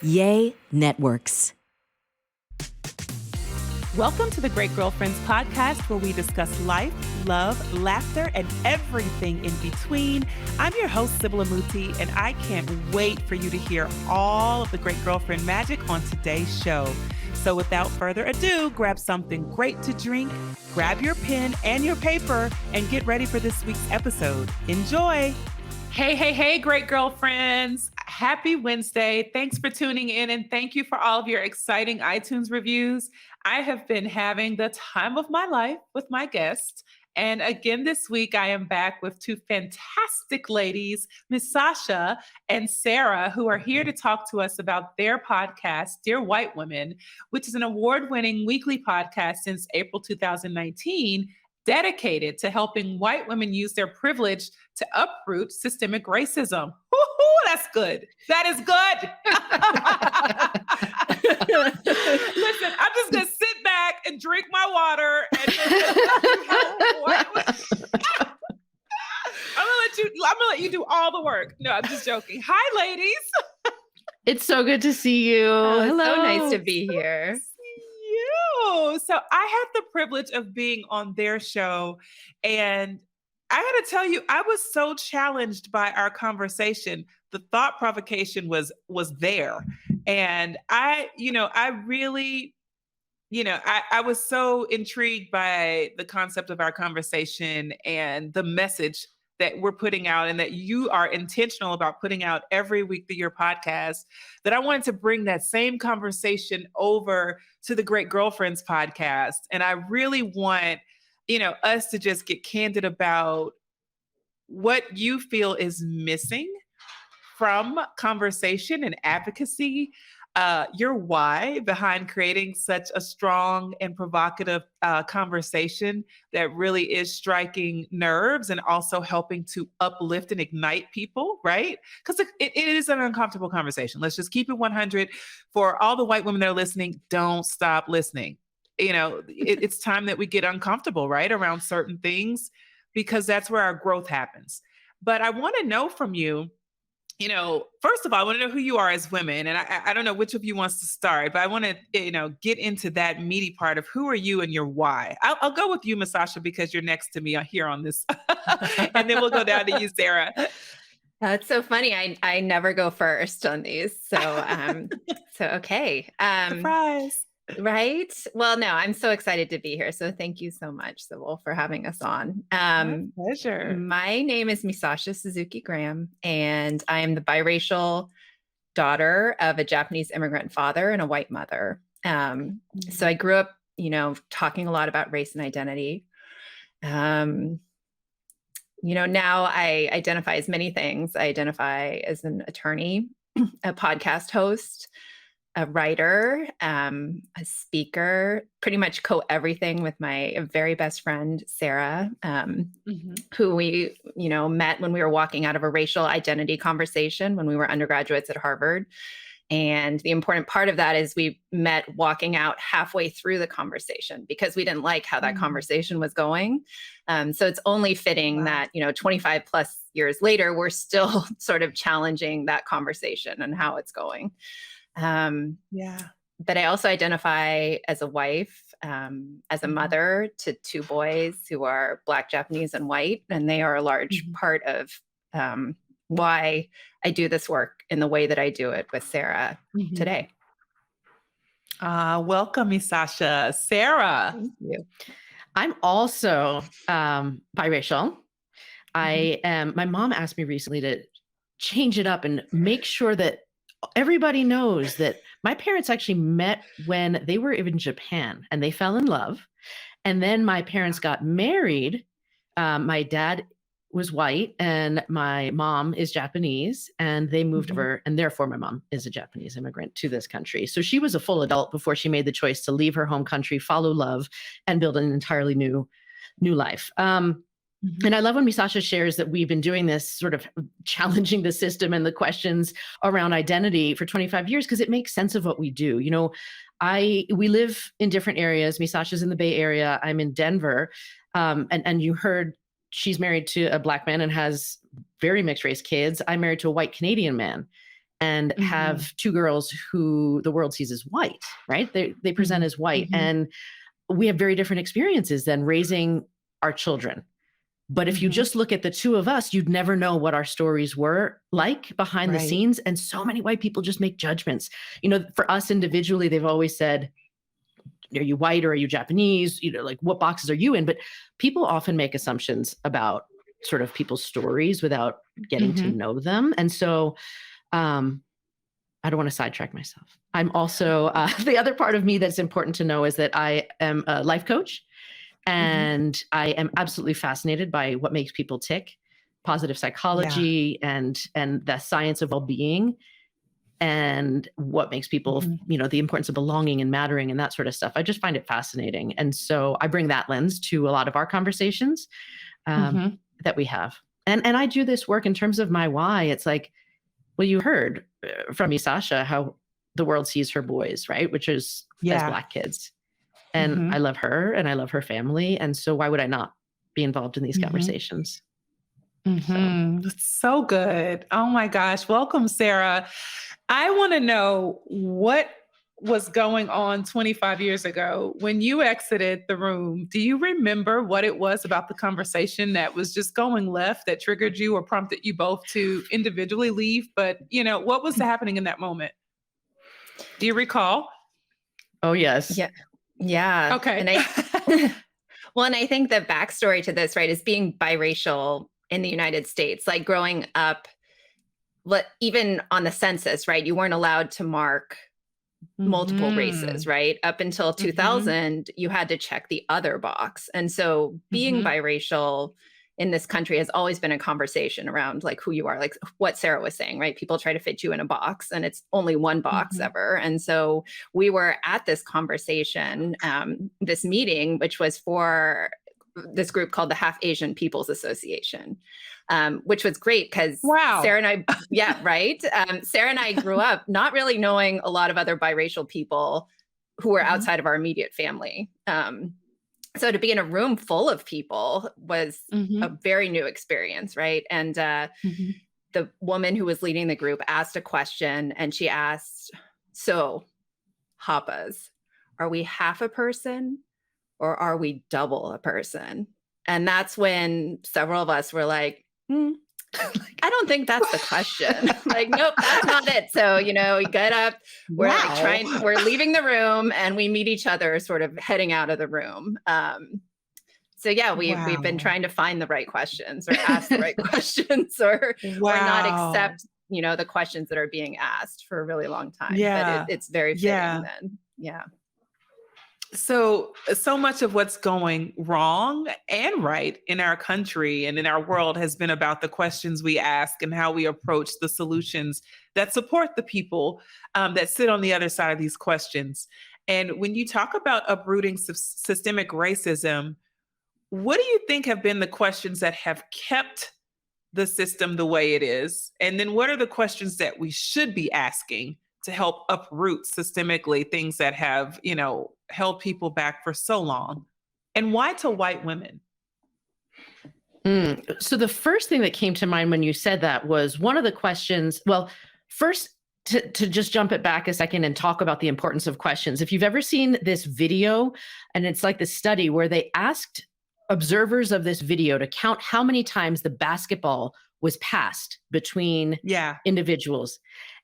Yay Networks. Welcome to the Great Girlfriends podcast, where we discuss life, love, laughter, and everything in between. I'm your host, Sibylla Muti, and I can't wait for you to hear all of the Great Girlfriend magic on today's show. So without further ado, grab something great to drink, grab your pen and your paper, and get ready for this week's episode. Enjoy. Hey, Great Girlfriends. Happy Wednesday. Thanks for tuning in, and thank you for all of your exciting iTunes reviews. I have been having the time of my life with my guests. And again, this week, I am back with two fantastic ladies, Misasha and Sara, who are here to talk to us about their podcast, Dear White Women, which is an award-winning weekly podcast since April 2019, dedicated to helping white women use their privilege to uproot systemic racism. Woo-hoo, that's good. That is good. Listen, I'm just going to sit back and drink my water. And I'm gonna let you do all the work. No, I'm just joking. Hi, ladies. It's so good to see you. Hello. So nice to be here. So I had the privilege of being on their show, and I got to tell you, I was so challenged by our conversation. The thought provocation was there, and I was so intrigued by the concept of our conversation and the message that we're putting out, and that you are intentional about putting out every week through your podcast, that I wanted to bring that same conversation over to the Great Girlfriends podcast. And I really want, us to just get candid about what you feel is missing from conversation and advocacy, your why behind creating such a strong and provocative conversation that really is striking nerves and also helping to uplift and ignite people, right? Because it is an uncomfortable conversation. Let's just keep it 100. For all the white women that are listening, don't stop listening. It's time that we get uncomfortable, right, around certain things, because that's where our growth happens. But I want to know from you, first of all, I want to know who you are as women. And I don't know which of you wants to start, but I want to, get into that meaty part of who are you and your why. I'll go with you, Misasha, because you're next to me here on this. And then we'll go down to you, Sara. That's so funny. I never go first on these. So, okay. Surprise. Right. Well, no, I'm so excited to be here. So thank you so much, Sybil, for having us on. My pleasure. My name is Misasha Suzuki Graham, and I am the biracial daughter of a Japanese immigrant father and a white mother. So I grew up, talking a lot about race and identity. Now I identify as many things. I identify as an attorney, a podcast host, a writer, a speaker, pretty much everything with my very best friend, Sara, who we, met when we were walking out of a racial identity conversation when we were undergraduates at Harvard. And the important part of that is we met walking out halfway through the conversation because we didn't like how that conversation was going. So it's only fitting that, 25 plus years later, we're still sort of challenging that conversation and how it's going. But I also identify as a wife, as a mother to two boys who are Black, Japanese, and white. And they are a large part of why I do this work in the way that I do it with Sara today. Welcome, Misasha. Sara. Thank you. I'm also biracial. My mom asked me recently to change it up and make sure that everybody knows that my parents actually met when they were in Japan and they fell in love. And then my parents got married. My dad was white and my mom is Japanese, and they moved over, and therefore my mom is a Japanese immigrant to this country. So she was a full adult before she made the choice to leave her home country, follow love, and build an entirely new life. And I love when Misasha shares that we've been doing this sort of challenging the system and the questions around identity for 25 years, because it makes sense of what we do. We live in different areas. Misasha's in the Bay Area. I'm in Denver. And you heard she's married to a Black man and has very mixed race kids. I'm married to a white Canadian man. and have two girls who the world sees as white, right? They present as white. And we have very different experiences than raising our children. But if you just look at the two of us, you'd never know what our stories were like behind the scenes. And so many white people just make judgments. You know, for us individually, they've always said, are you white or are you Japanese? You know, like what boxes are you in? But people often make assumptions about sort of people's stories without getting to know them. And so I don't want to sidetrack myself. I'm also, the other part of me that's important to know is that I am a life coach. And I am absolutely fascinated by what makes people tick, positive psychology and the science of well-being, and what makes people, you know, the importance of belonging and mattering and that sort of stuff. I just find it fascinating. And so I bring that lens to a lot of our conversations that we have. And I do this work in terms of my why. It's like, well, you heard from Misasha how the world sees her boys, right? Which is as Black kids. And I love her and I love her family. And so why would I not be involved in these conversations? That's so good. Oh my gosh. Welcome, Sara. I want to know what was going on 25 years ago when you exited the room. Do you remember what it was about the conversation that was just going left that triggered you or prompted you both to individually leave? But, you know, what was happening in that moment? Do you recall? Oh, yes. Yeah. Okay. And I think the backstory to this, right, is being biracial in the United States, like growing up, even on the census, right, you weren't allowed to mark multiple races, right? Up until 2000, you had to check the other box. And so being biracial in this country has always been a conversation around like who you are, like what Sara was saying, right? People try to fit you in a box and it's only one box ever. And so we were at this conversation, this meeting, which was for this group called the Half Asian People's Association, which was great because Sara and I, right? Sara and I grew up not really knowing a lot of other biracial people who were outside of our immediate family. So to be in a room full of people was a very new experience, right? And the woman who was leading the group asked a question, and she asked, so Hapas, are we half a person or are we double a person? And that's when several of us were like, I don't think that's the question. Like, nope, that's not it. So, you know, we get up, we're like we're leaving the room and we meet each other sort of heading out of the room. So yeah, we've been trying to find the right questions or ask the right questions or not accept, you know, the questions that are being asked for a really long time. But it's very fitting then. Yeah. So much of what's going wrong and right in our country and in our world has been about the questions we ask and how we approach the solutions that support the people that sit on the other side of these questions. And when you talk about uprooting systemic racism, what do you think have been the questions that have kept the system the way it is? And then what are the questions that we should be asking to help uproot systemically things that have, you know, held people back for so long? And why to white women? So the first thing that came to mind when you said that was one of the questions. Well, first, to just jump it back a second and talk about the importance of questions. If you've ever seen this video, and it's like the study where they asked observers of this video to count how many times the basketball was passed between individuals.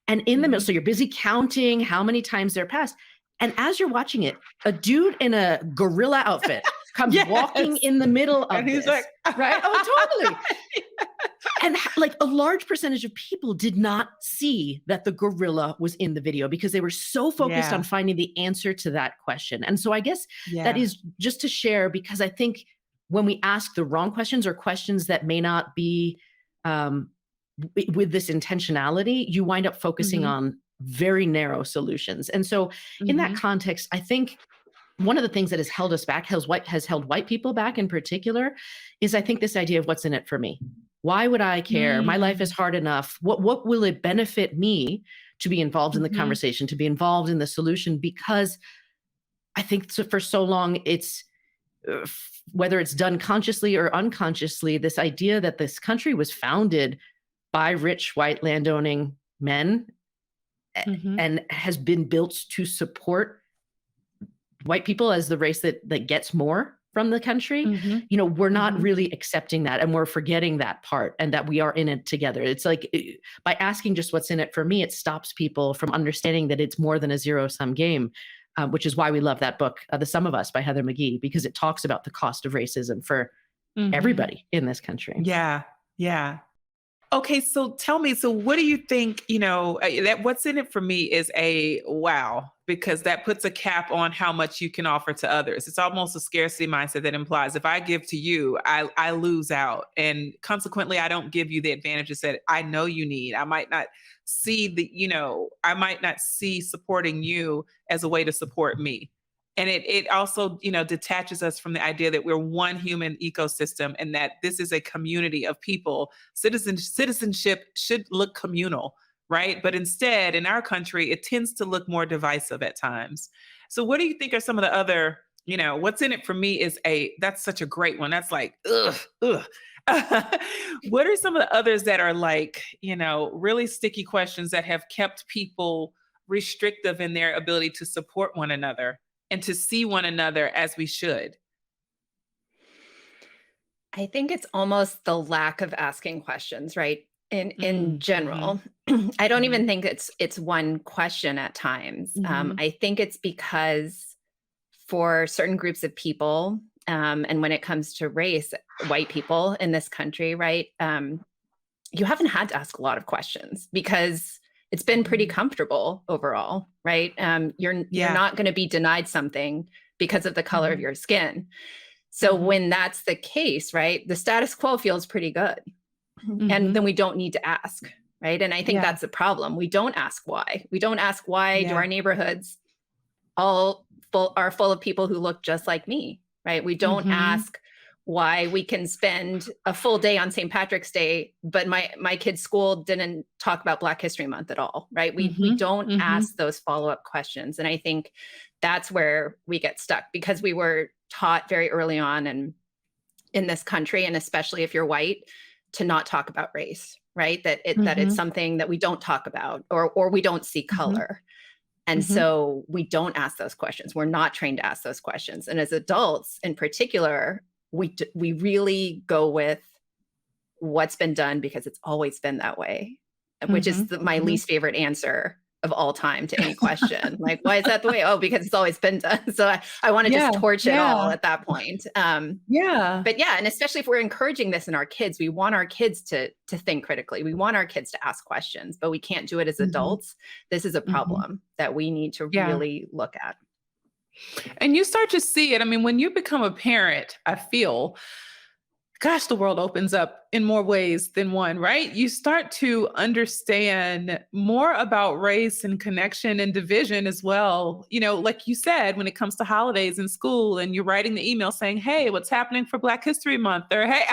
And in the middle, so you're busy counting how many times they're passed. And as you're watching it, a dude in a gorilla outfit comes walking in the middle of and he's this, like, right? Oh, totally. And like a large percentage of people did not see that the gorilla was in the video because they were so focused on finding the answer to that question. And so I guess that is just to share, because I think when we ask the wrong questions or questions that may not be with this intentionality, you wind up focusing on very narrow solutions. And so in that context, I think one of the things that has held us back, has held white people back in particular, is I think this idea of what's in it for me. Why would I care? My life is hard enough. What will it benefit me to be involved in the conversation, to be involved in the solution? Because I think for so long, it's whether it's done consciously or unconsciously, this idea that this country was founded by rich white landowning men and has been built to support white people as the race that gets more from the country, we're not really accepting that, and we're forgetting that part, and that we are in it together. It's like, by asking just what's in it for me, it stops people from understanding that it's more than a zero-sum game, which is why we love that book, The Sum of Us by Heather McGhee, because it talks about the cost of racism for everybody in this country. Yeah. Yeah. Okay, so tell me, so what do you think, that what's in it for me is a wow, because that puts a cap on how much you can offer to others. It's almost a scarcity mindset that implies if I give to you, I lose out. And consequently, I don't give you the advantages that I know you need. I might not see I might not see supporting you as a way to support me. And it also, detaches us from the idea that we're one human ecosystem and that this is a community of people. Citizenship should look communal, right? But instead, in our country, it tends to look more divisive at times. So what do you think are some of the other, what's in it for me is that's such a great one. That's like, ugh. What are some of the others that are like, really sticky questions that have kept people restrictive in their ability to support one another and to see one another as we should? I think it's almost the lack of asking questions, right? In general. I don't even think it's one question at times. I think it's because for certain groups of people, and when it comes to race, white people in this country, right? You haven't had to ask a lot of questions because it's been pretty comfortable overall, right? You're not going to be denied something because of the color of your skin. So when that's the case, right, the status quo feels pretty good. And then we don't need to ask, right? And I think that's the problem. We don't ask why. We don't ask why do our neighborhoods are full of people who look just like me, right? We don't ask why we can spend a full day on St. Patrick's Day, but my kid's school didn't talk about Black History Month at all, right? We don't ask those follow-up questions. And I think that's where we get stuck, because we were taught very early on and in this country, and especially if you're white, to not talk about race, right? That it's something that we don't talk about, or we don't see color. And so we don't ask those questions. We're not trained to ask those questions. And as adults in particular, we really go with what's been done because it's always been that way, which is my least favorite answer of all time to any question. Like, why is that the way? Oh, because it's always been done. So I want to just torch it all at that point. But and especially if we're encouraging this in our kids, we want our kids to think critically. We want our kids to ask questions, but we can't do it as adults. This is a problem that we need to really look at. And you start to see it. I mean, when you become a parent, I feel, gosh, the world opens up in more ways than one, right? You start to understand more about race and connection and division as well. Like you said, when it comes to holidays in school and you're writing the email saying, hey, what's happening for Black History Month? Or, hey,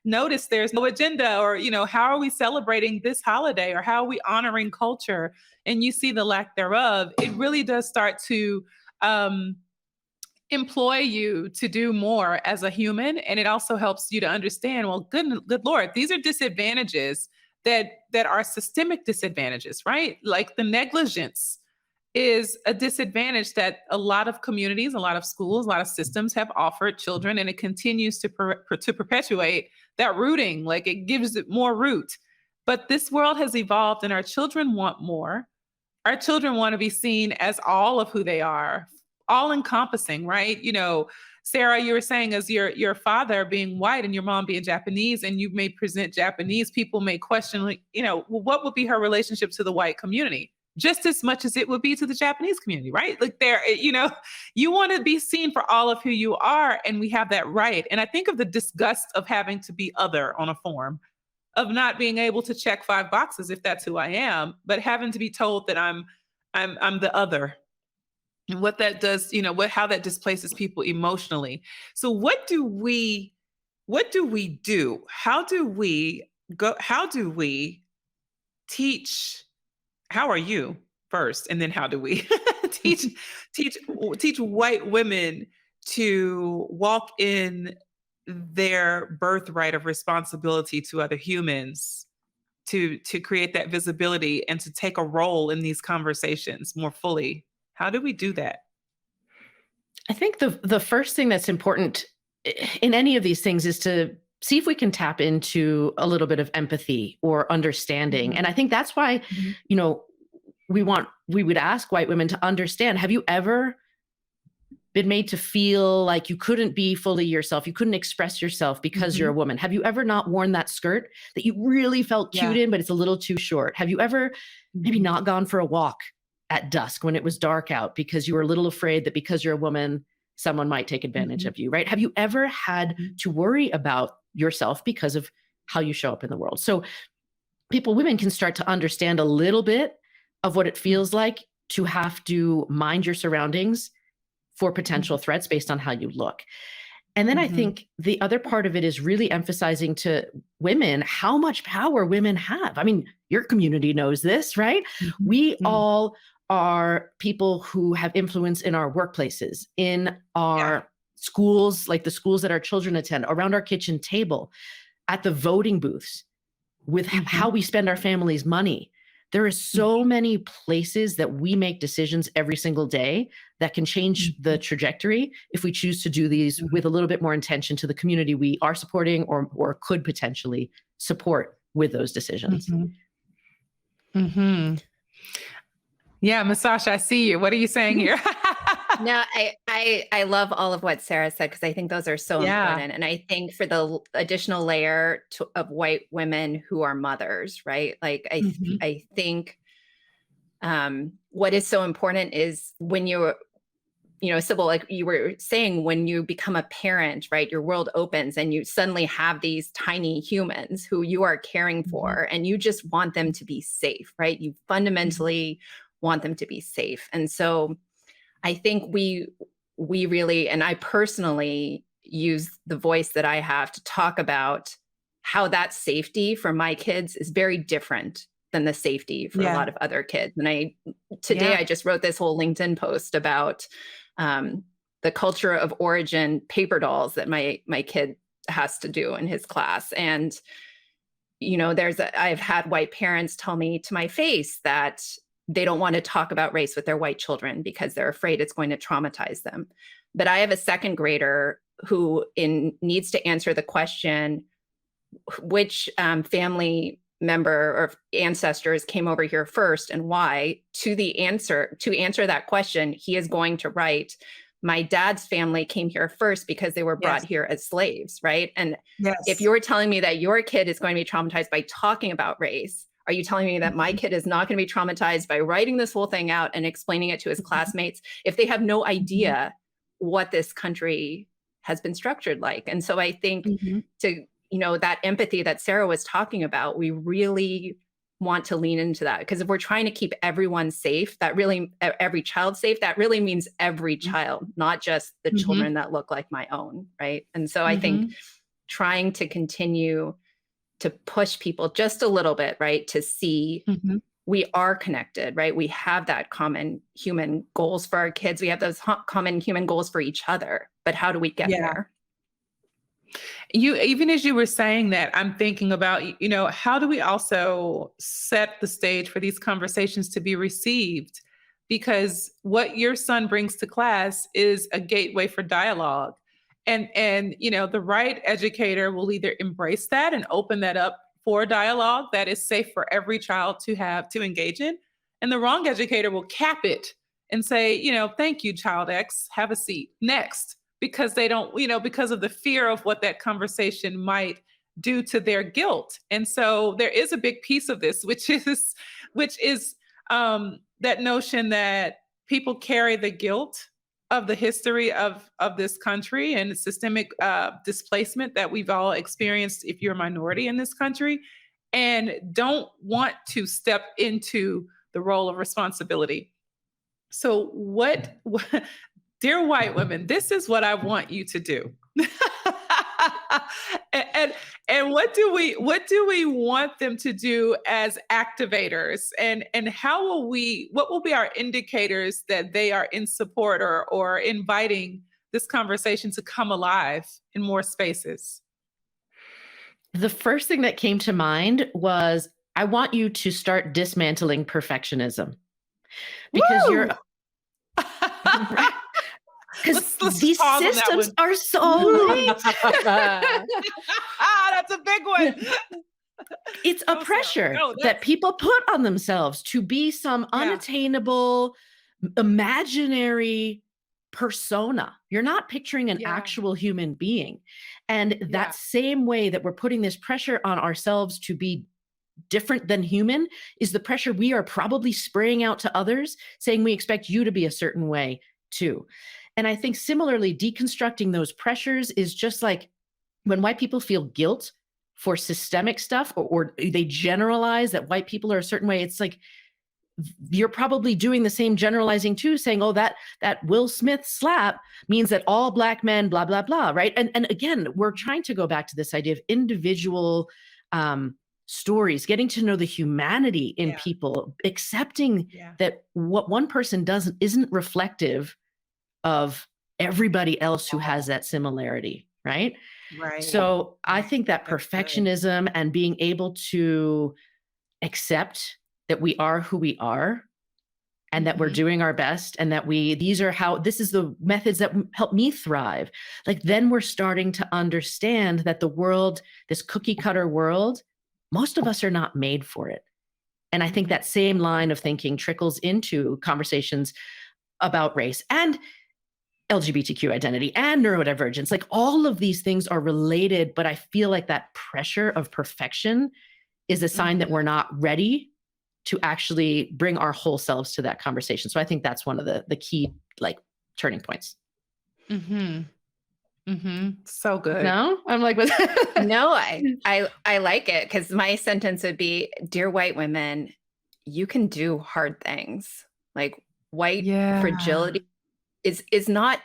notice there's no agenda, or, how are we celebrating this holiday, or how are we honoring culture? And you see the lack thereof. It really does start to employ you to do more as a human. And it also helps you to understand, well, good Lord, these are disadvantages that are systemic disadvantages, right? Like the negligence is a disadvantage that a lot of communities, a lot of schools, a lot of systems have offered children, and it continues to perpetuate that rooting. Like it gives it more root. But this world has evolved, and our children want more. Our children want to be seen as all of who they are, all encompassing, right? Sarah, you were saying as your father being white and your mom being Japanese, and you may present Japanese, people may question, like, well, what would be her relationship to the white community? Just as much as it would be to the Japanese community, right? Like you want to be seen for all of who you are, and we have that right. And I think of the disgust of having to be other on a form, of not being able to check 5 boxes if that's who I am, but having to be told that I'm the other, and what that does, how that displaces people emotionally. So what do we do? How do we teach? How are you first, and then how do we teach white women to walk in their birthright of responsibility to other humans, to create that visibility and to take a role in these conversations more fully? How do we do that? I think the first thing that's important in any of these things is to see if we can tap into a little bit of empathy or understanding. And I think that's why, you know, we would ask white women to understand, have you ever been made to feel like you couldn't be fully yourself, you couldn't express yourself because you're a woman? Have you ever not worn that skirt that you really felt cute in, but it's a little too short? Have you ever maybe not gone for a walk at dusk when it was dark out because you were a little afraid that because you're a woman, someone might take advantage of you, right? Have you ever had to worry about yourself because of how you show up in the world? So women can start to understand a little bit of what it feels like to have to mind your surroundings for potential threats based on how you look. And then I think the other part of it is really emphasizing to women how much power women have. I mean, your community knows this, right? We all are people who have influence in our workplaces, in our schools, like the schools that our children attend, around our kitchen table, at the voting booths, with how we spend our family's money. There are so many places that we make decisions every single day that can change the trajectory if we choose to do these with a little bit more intention to the community we are supporting or could potentially support with those decisions. Yeah, Misasha, I see you. What are you saying here? No, I love all of what Sara said, because I think those are so important. And I think for the additional layer of white women who are mothers, right? Like I think what is so important is when you're, you know, Sybil, like you were saying, when you become a parent, right, your world opens and you suddenly have these tiny humans who you are caring for, and you just want them to be safe, right? You fundamentally want them to be safe. And so I think we really, and I personally use the voice that I have to talk about how that safety for my kids is very different than the safety for a lot of other kids. And today I just wrote this whole LinkedIn post about the culture of origin paper dolls that my kid has to do in his class. And, you know, I've had white parents tell me to my face that they don't want to talk about race with their white children because they're afraid it's going to traumatize them. But I have a second grader who needs to answer the question, which family member or ancestors came over here first and why. To answer that question, he is going to write, my dad's family came here first because they were brought here as slaves, right? And if you're telling me that your kid is going to be traumatized by talking about race, are you telling me that my kid is not going to be traumatized by writing this whole thing out and explaining it to his classmates if they have no idea what this country has been structured like? And so I think to, you know, that empathy that Sara was talking about, we really want to lean into that, because if we're trying to keep everyone safe, that really, every child safe, that really means every child, not just the children that look like my own, right? And so I think trying to continue to push people just a little bit, right, to see we are connected, right? We have that common human goals for our kids. We have those common human goals for each other. But how do we get there? Even as you were saying that, I'm thinking about, you know, how do we also set the stage for these conversations to be received? Because what your son brings to class is a gateway for dialogue. And you know, the right educator will either embrace that and open that up for dialogue that is safe for every child to engage in. And the wrong educator will cap it and say, you know, thank you, child X, have a seat. Next. Because they don't, you know, because of the fear of what that conversation might do to their guilt. And so there is a big piece of this, which is that notion that people carry the guilt of the history of this country and systemic displacement that we've all experienced if you're a minority in this country, and don't want to step into the role of responsibility. So dear white women, this is what I want you to do. and what do we want them to do as activators? And what will be our indicators that they are in support or inviting this conversation to come alive in more spaces? The first thing that came to mind was I want you to start dismantling perfectionism because Woo! you're because Let's these pause on that systems one. are so linked. That's a big one. It's a Go, Sarah. pressure Go, that people put on themselves to be some unattainable, imaginary persona. You're not picturing an actual human being. And that same way that we're putting this pressure on ourselves to be different than human is the pressure we are probably spraying out to others, saying we expect you to be a certain way too. And I think similarly, deconstructing those pressures is just like when white people feel guilt for systemic stuff, or they generalize that white people are a certain way. It's like, you're probably doing the same generalizing too, saying, oh, that Will Smith slap means that all Black men, blah, blah, blah, right? And again, we're trying to go back to this idea of individual stories, getting to know the humanity in people, accepting that what one person does isn't reflective of everybody else who has that similarity, right? Right. So I think that perfectionism and being able to accept that we are who we are and that we're doing our best, and that this is the methods that help me thrive. Like, then we're starting to understand that the world, this cookie cutter world, most of us are not made for it. And I think that same line of thinking trickles into conversations about race and LGBTQ identity and neurodivergence. Like, all of these things are related, but I feel like that pressure of perfection is a sign that we're not ready to actually bring our whole selves to that conversation. So I think that's one of the key turning points. So good. No, I'm like, no, I like it, because my sentence would be, dear white women, you can do hard things. Like, white fragility is not,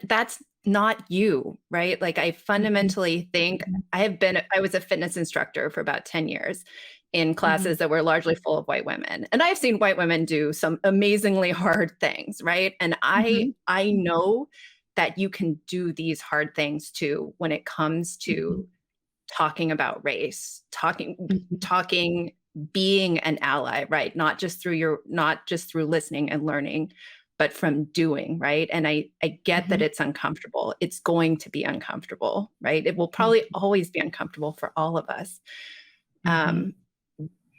that's not you, right? Like, I fundamentally think I was a fitness instructor for about 10 years in classes that were largely full of white women. And I've seen white women do some amazingly hard things, right? And I know that you can do these hard things too when it comes to talking about race, talking, being an ally, right? Not just through listening and learning, but from doing, right? And I get that it's uncomfortable. It's going to be uncomfortable, right? It will probably always be uncomfortable for all of us.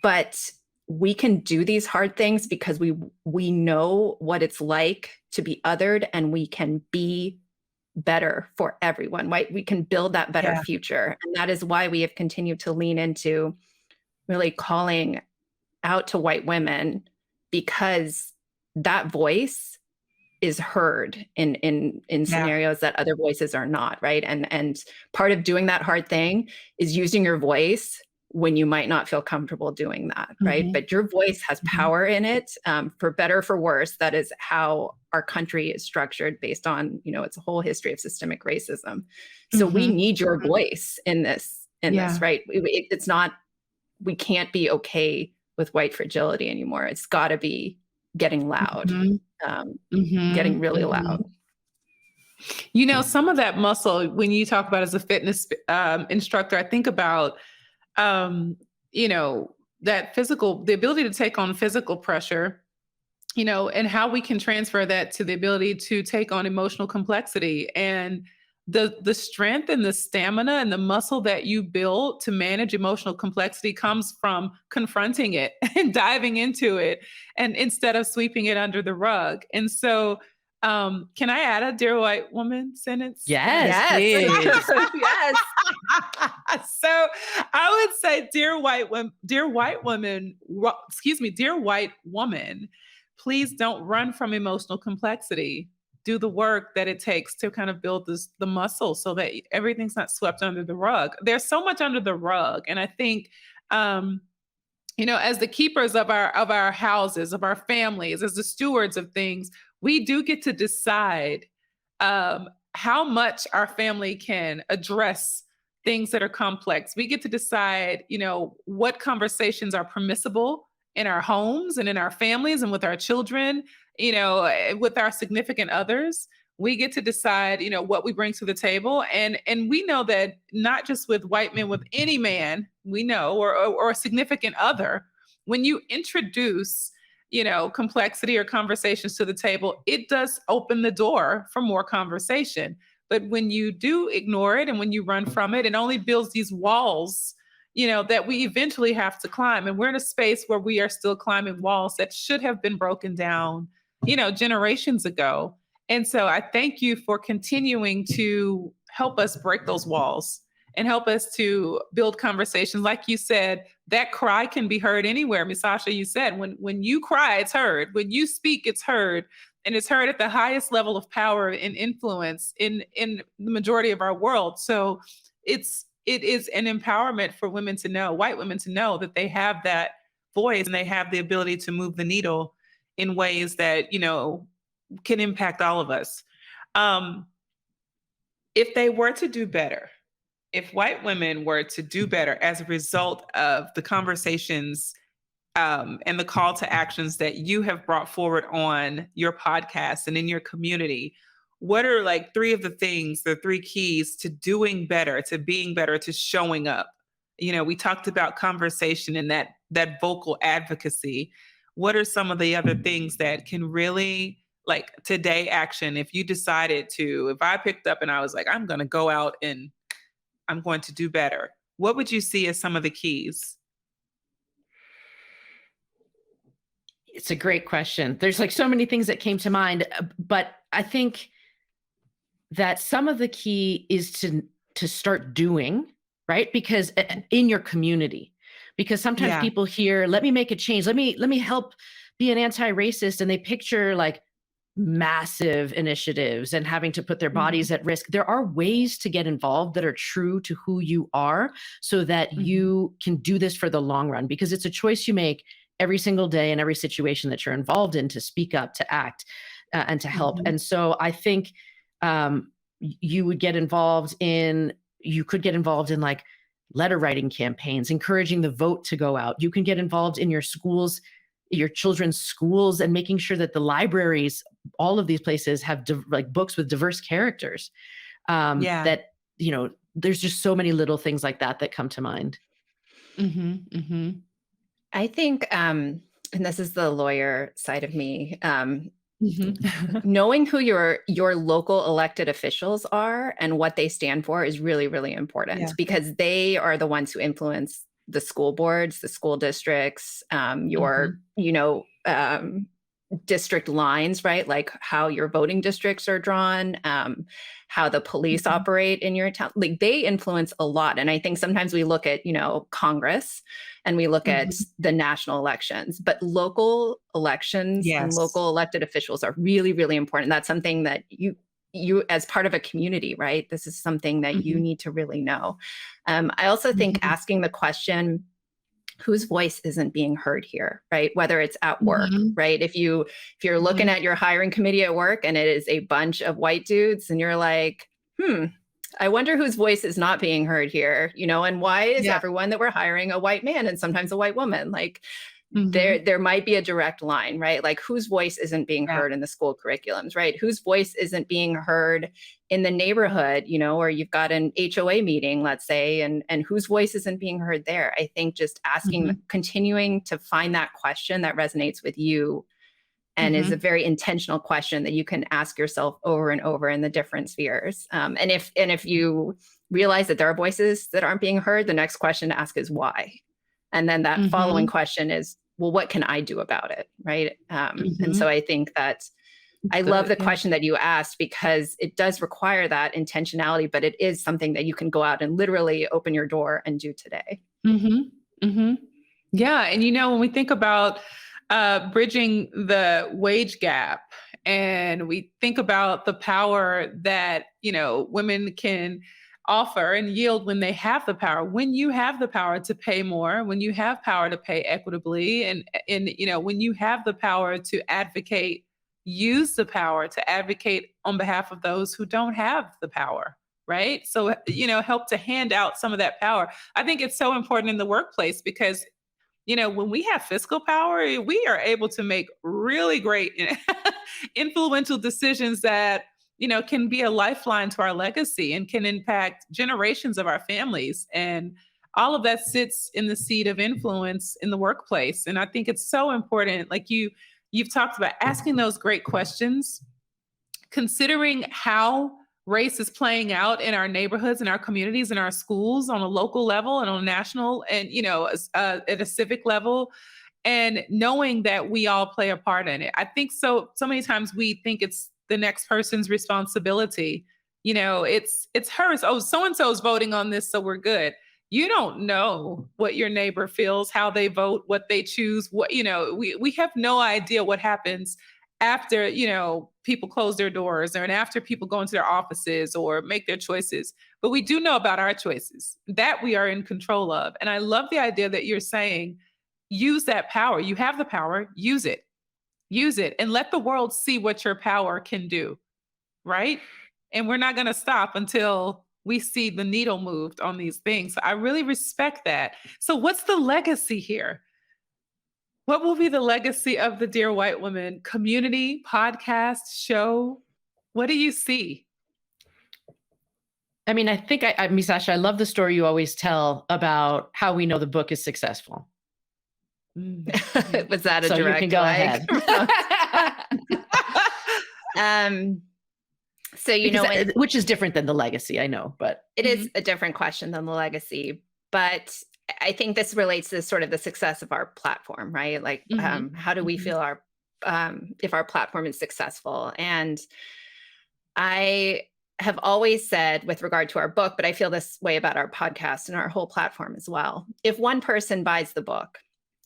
But we can do these hard things because we know what it's like to be othered, and we can be better for everyone, right? We can build that better future. And that is why we have continued to lean into really calling out to white women, because that voice is heard in scenarios that other voices are not, right? And part of doing that hard thing is using your voice when you might not feel comfortable doing that, right? But your voice has power in it, for better or for worse. That is how our country is structured, based on, it's a whole history of systemic racism. So we need your voice in this, right? It's not, we can't be okay with white fragility anymore. It's got to be getting loud, getting really loud. Some of that muscle, when you talk about as a fitness instructor, I think about, that the ability to take on physical pressure, and how we can transfer that to the ability to take on emotional complexity, and the strength and the stamina and the muscle that you build to manage emotional complexity comes from confronting it and diving into it, and instead of sweeping it under the rug. And so, can I add a dear white woman sentence? Yes. Yes. So I would say, dear white woman, please don't run from emotional complexity. Do the work that it takes to kind of build the muscle so that everything's not swept under the rug. There's so much under the rug. And I think, as the keepers of our houses, of our families, as the stewards of things, we do get to decide how much our family can address things that are complex. We get to decide, what conversations are permissible in our homes and in our families and with our children, with our significant others. We get to decide, what we bring to the table. And we know that not just with white men, with any man we know, or a significant other, when you introduce, complexity or conversations to the table, it does open the door for more conversation. But when you do ignore it and when you run from it, it only builds these walls, that we eventually have to climb. And we're in a space where we are still climbing walls that should have been broken down, generations ago. And so I thank you for continuing to help us break those walls and help us to build conversations. Like you said, that cry can be heard anywhere. Misasha, you said, when you cry, it's heard. When you speak, it's heard. And it's heard at the highest level of power and influence in the majority of our world. So it is an empowerment for women to know, white women to know, that they have that voice and they have the ability to move the needle in ways that, can impact all of us. If they were to do better, if white women were to do better as a result of the conversations and the call to actions that you have brought forward on your podcast and in your community, what are like three of the things, the three keys to doing better, to being better, to showing up? We talked about conversation and that vocal advocacy. What are some of the other things that can really, like today action, if you decided to, if I picked up and I was like, I'm going to go out and I'm going to do better, what would you see as some of the keys? It's a great question. There's like so many things that came to mind, but I think that some of the key is to start doing, right? Because in your community, because sometimes people hear, let me make a change. Let me help be an anti-racist. And they picture like massive initiatives and having to put their bodies at risk. There are ways to get involved that are true to who you are so that you can do this for the long run, because it's a choice you make every single day in every situation that you're involved in, to speak up, to act, and to help. And so I think you could get involved in like letter writing campaigns, encouraging the vote to go out. You can get involved in your schools, your children's schools, and making sure that the libraries, all of these places have like books with diverse characters. That, there's just so many little things like that come to mind. I think, and this is the lawyer side of me, knowing who your local elected officials are and what they stand for is really, really important, because they are the ones who influence the school boards, the school districts, your, district lines, right? Like how your voting districts are drawn, how the police operate in your town. Like they influence a lot. And I think sometimes we look at, Congress and we look at the national elections, but local elections and local elected officials are really, really important. That's something that you as part of a community, right? This is something that you need to really know. I also think asking the question, whose voice isn't being heard here, right? Whether it's at work, right? If you're looking at your hiring committee at work and it is a bunch of white dudes and you're like, I wonder whose voice is not being heard here, and why is everyone that we're hiring a white man and sometimes a white woman? Like there might be a direct line, right? Like whose voice isn't being heard in the school curriculums, right? Whose voice isn't being heard in the neighborhood, or you've got an HOA meeting, let's say, and whose voice isn't being heard there. I think just asking, continuing to find that question that resonates with you and is a very intentional question that you can ask yourself over and over in the different spheres. And if you realize that there are voices that aren't being heard, the next question to ask is why. And then that following question is, well, what can I do about it? Right. And so I think that I love the question that you asked, because it does require that intentionality, but it is something that you can go out and literally open your door and do today. Yeah. And, when we think about bridging the wage gap, and we think about the power that, women can offer and yield when they have the power. When you have the power to pay more, when you have power to pay equitably, and when you have the power to advocate, use the power to advocate on behalf of those who don't have the power, right? So, help to hand out some of that power. I think it's so important in the workplace because, when we have fiscal power, we are able to make really great influential decisions that can be a lifeline to our legacy and can impact generations of our families. And all of that sits in the seat of influence in the workplace. And I think it's so important. Like you've talked about asking those great questions, considering how race is playing out in our neighborhoods, in our communities, in our schools on a local level and on a national and, at a civic level, and knowing that we all play a part in it. I think so many times we think it's the next person's responsibility. It's hers. Oh, so-and-so is voting on this, so we're good. You don't know what your neighbor feels, how they vote, what they choose, we have no idea what happens after, people close their doors and after people go into their offices or make their choices. But we do know about our choices that we are in control of. And I love the idea that you're saying, use that power. You have the power, use it, and let the world see what your power can do. Right. And we're not going to stop until we see the needle moved on these things. So I really respect that. So what's the legacy here? What will be the legacy of the Dear White Women community, podcast, show? What do you see? I mean, I think, Misasha, I love the story you always tell about how we know the book is successful. Was that a so direct you can go ahead. So, which is different than the legacy, I know, but it is a different question than the legacy. But I think this relates to sort of the success of our platform, right? Like, how do we feel if our platform is successful? And I have always said with regard to our book, but I feel this way about our podcast and our whole platform as well. If one person buys the book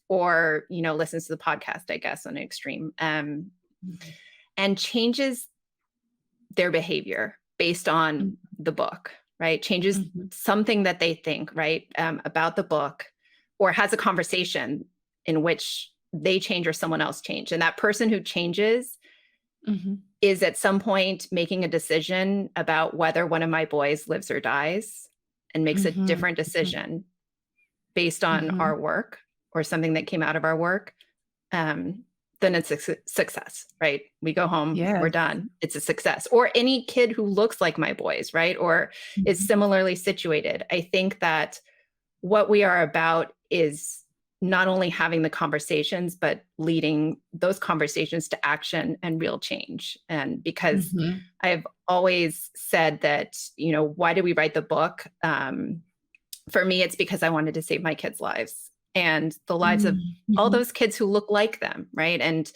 or, listens to the podcast, I guess, on an extreme, and changes their behavior based on the book, right? Changes something that they think, right, about the book, or has a conversation in which they change or someone else change. And that person who changes is at some point making a decision about whether one of my boys lives or dies, and makes a different decision based on our work or something that came out of our work, then it's a success, right? We go home, we're done. It's a success. Or any kid who looks like my boys, right? Or is similarly situated. I think that what we are about is not only having the conversations, but leading those conversations to action and real change. And because I've always said that, why do we write the book? For me, it's because I wanted to save my kids' lives and the lives of all those kids who look like them, right? And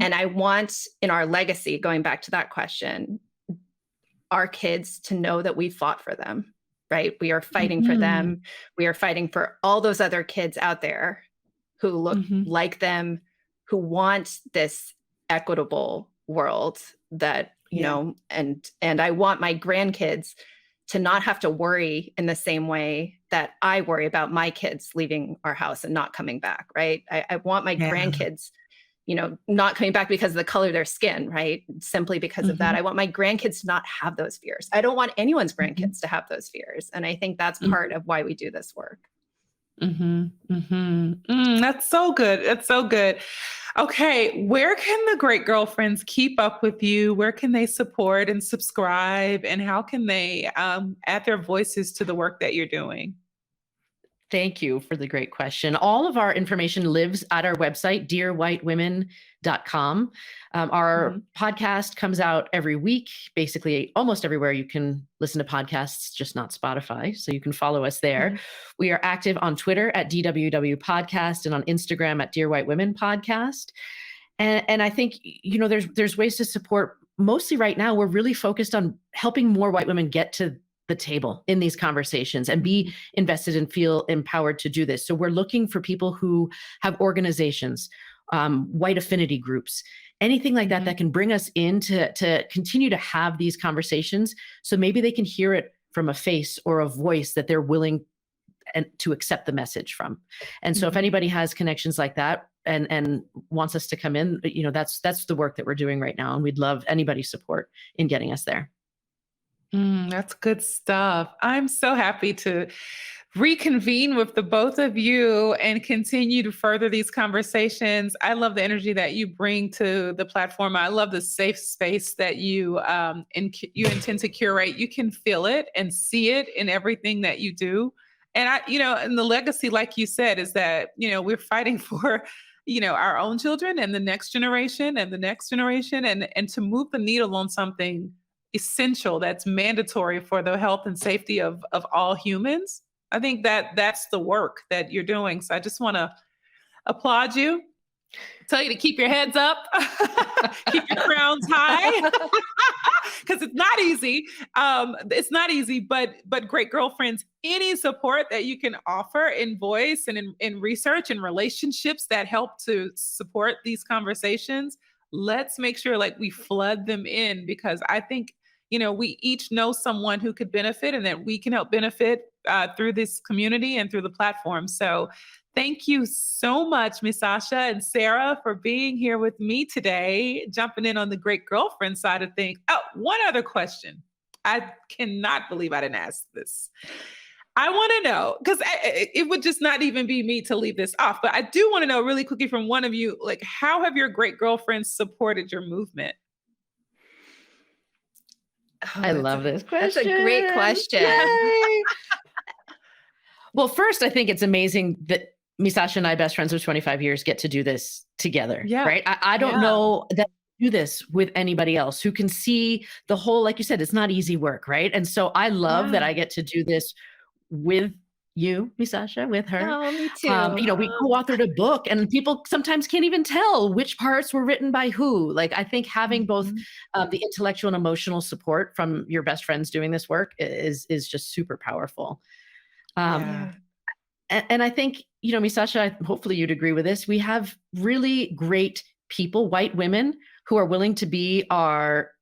I want, in our legacy, going back to that question, our kids to know that we fought for them, right? We are fighting for them. We are fighting for all those other kids out there who look like them, who want this equitable world that, and I want my grandkids to not have to worry in the same way that I worry about my kids leaving our house and not coming back, right? I want my grandkids, not coming back because of the color of their skin, right? Simply because of that. I want my grandkids to not have those fears. I don't want anyone's grandkids to have those fears. And I think that's part of why we do this work. That's so good. That's so good. Okay. Where can the Great Girlfriends keep up with you? Where can they support and subscribe? And how can they add their voices to the work that you're doing? Thank you for the great question. All of our information lives at our website, dearwhitewwomen.com. Our podcast comes out every week, basically almost everywhere you can listen to podcasts, just not Spotify. So you can follow us there. We are active on Twitter at DWW Podcast and on Instagram at Dear White Women Podcast. And I think, there's ways to support. Mostly right now, we're really focused on helping more white women get to the table in these conversations and be invested and feel empowered to do this. So we're looking for people who have organizations, white affinity groups, anything like that, that can bring us in to continue to have these conversations. So maybe they can hear it from a face or a voice that they're willing to accept the message from. And so if anybody has connections like that and wants us to come in, that's the work that we're doing right now. And we'd love anybody's support in getting us there. That's good stuff. I'm so happy to reconvene with the both of you and continue to further these conversations. I love the energy that you bring to the platform. I love the safe space that you you intend to curate. You can feel it and see it in everything that you do. And and the legacy, like you said, is that, we're fighting for, our own children and the next generation and the next generation, and to move the needle on something essential that's mandatory for the health and safety of all humans. I think that that's the work that you're doing. So I just want to applaud you, tell you to keep your heads up, keep your crowns high, because it's not easy. It's not easy, but great girlfriends, any support that you can offer in voice and in research and relationships that help to support these conversations, let's make sure like we flood them in, because I think, we each know someone who could benefit and that we can help benefit through this community and through the platform. So thank you so much, Misasha and Sara, for being here with me today, jumping in on the great girlfriend side of things. Oh, one other question. I cannot believe I didn't ask this. I want to know, because it would just not even be me to leave this off, but I do want to know really quickly from one of you, like, how have your great girlfriends supported your movement? Oh, I love this question. That's a great question. Well, first, I think it's amazing that Misasha and I, best friends for 25 years, get to do this together, right? I don't know that I do this with anybody else who can see the whole, like you said, it's not easy work, right? And so I love that I get to do this with you, Misasha, with her. Oh, me too. We co-authored a book, and people sometimes can't even tell which parts were written by who. Like, I think having both the intellectual and emotional support from your best friends doing this work is just super powerful. And I think, Misasha, hopefully you'd agree with this. We have really great people, white women, who are willing to be our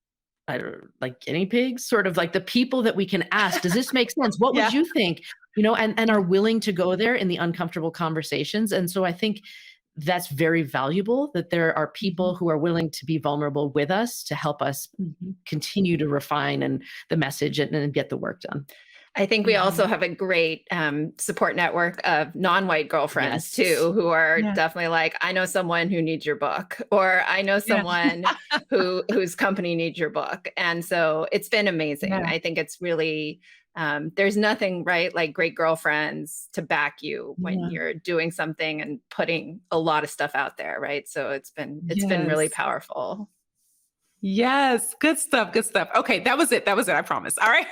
like guinea pigs, sort of like the people that we can ask, does this make sense? What would you think? And are willing to go there in the uncomfortable conversations. And so I think that's very valuable, that there are people who are willing to be vulnerable with us to help us continue to refine and the message and get the work done. I think we also have a great support network of non-white girlfriends too, who are definitely like, I know someone who needs your book, or I know someone whose company needs your book. And so it's been amazing. I think it's really, there's nothing like great girlfriends to back you when you're doing something and putting a lot of stuff out there. Right. So it's been really powerful. Yes. Good stuff. Good stuff. Okay. That was it. I promise. All right.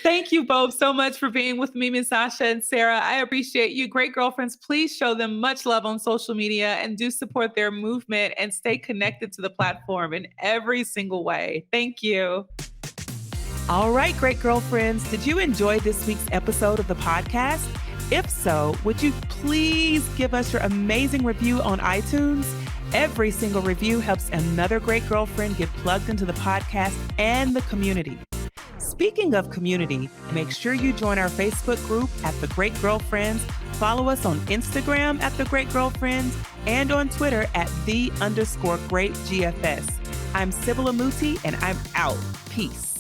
Thank you both so much for being with me, Misasha and Sara. I appreciate you. Great girlfriends, please show them much love on social media and do support their movement and stay connected to the platform in every single way. Thank you. All right, great girlfriends. Did you enjoy this week's episode of the podcast? If so, would you please give us your amazing review on iTunes? Every single review helps another great girlfriend get plugged into the podcast and the community. Speaking of community, make sure you join our Facebook group at The Great Girlfriends. Follow us on Instagram at The Great Girlfriends and on Twitter at @the_greatGFS. I'm Sibylla Muti and I'm out. Peace.